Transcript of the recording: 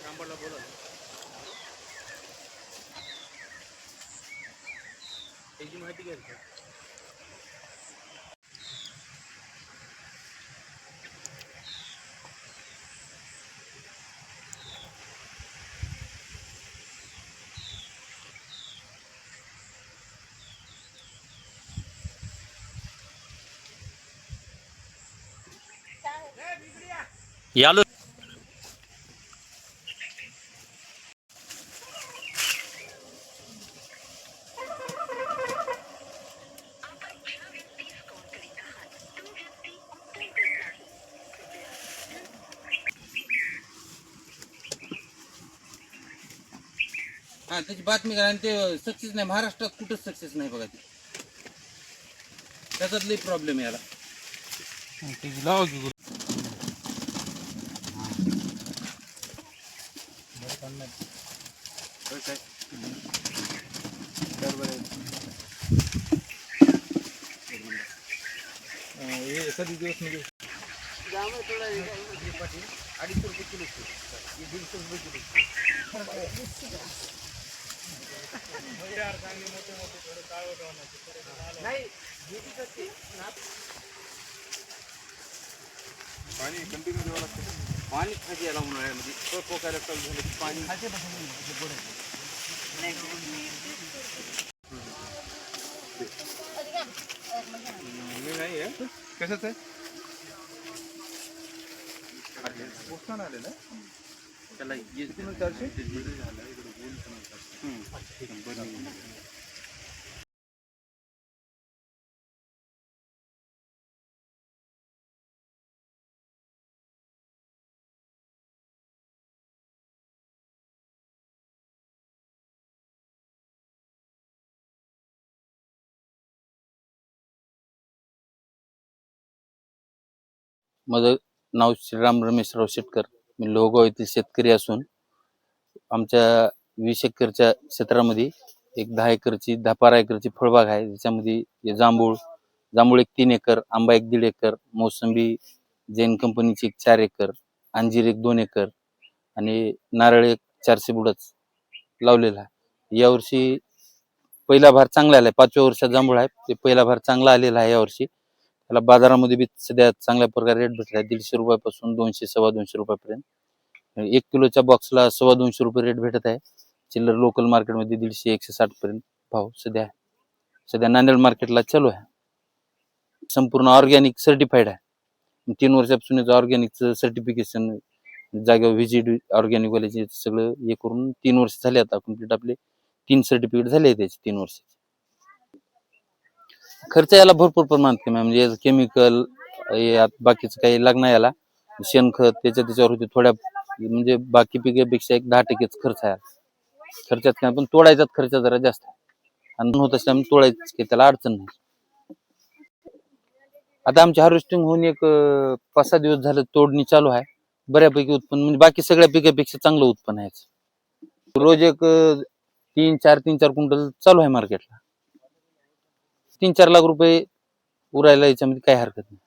रामबाडला बोला त्याची माहिती घ्यायची. यालो हा त्याची बातमी करा आणि ते सक्सेस नाही. महाराष्ट्रात कुठंच सक्सेस नाही बघा ते. त्याचाच लई प्रॉब्लेम याला. लावा की कधी दिवस म्हणजे 250 रुपये किलो 150 रुपये किलो. पाणी कंटिन्यू द्यावं लागतं. पाणी खाली याला उन्हाळ्यामध्ये पोकायला चालू झालं की पाणी नाही आहे. कशाच आहे पोस्टान आलेलं त्याला 400. माझं नाव श्रीराम रमेशराव शेटकर. मी लोहगाव येथील शेतकरी असून आमच्या 20 एकरच्या क्षेत्रामध्ये एक 10 एकरची 10-12 एकरची फळबाग आहे. ज्याच्यामध्ये जांभूळ एक 3 एकर, आंबा एक 1.5 एकर, मोसंबी जैन कंपनीची एक 4 एकर, अंजीर एक 2 एकर आणि नारळ एक 400 बुडच लावलेला आहे. यावर्षी पहिला भार चांगला आलाय. 5व्या वर्षात जांभूळ आहे. ते पहिला भार चांगला आलेला आहे. यावर्षी त्याला बाजारामध्ये बी सध्या चांगल्या प्रकारे रेट भेटला आहे. 150 रुपयापासून 200-250 रुपयापर्यंत. 1 किलोच्या बॉक्सला 250 रुपये रेट भेटत आहे. चिल्लर लोकल मार्केटमध्ये 150-160 पर्यंत भाव सध्या आहे. सध्या नांदेड मार्केटला चालू आहे. संपूर्ण ऑर्गॅनिक सर्टिफाईड आहे. 3 वर्षापासून ऑर्गॅनिकचं सर्टिफिकेशन जागेवर व्हिजिट ऑर्गॅनिक वाल्याचे सगळं हे करून 3 वर्ष झाले. आता कम्प्लीट आपले 3 सर्टिफिकेट झाले त्याचे 3 वर्ष. खर्च याला भरपूर प्रमाणात कमी आहे. म्हणजे केमिकल बाकीचं काही लागणार याला शेणखत त्याच्यावर होते थोड्या, म्हणजे बाकी पिकापेक्षा एक 10% खर्च आहे. खर्चात काय पण तोडायचाच खर्च जरा जास्त आहे. आणि होत असल्यामुळे तोडायच की त्याला अडचण नाही. आता आमची हार्वेस्टिंग होऊन एक 5-6 दिवस झालं तोडणी चालू आहे. बऱ्यापैकी उत्पन्न म्हणजे बाकी सगळ्या पिकापेक्षा चांगलं उत्पन्न आहे. रोज एक 3-4 क्विंटल चालू आहे मार्केटला. 3-4 लाख रुपये उरायला याच्यामध्ये काही हरकत नाही.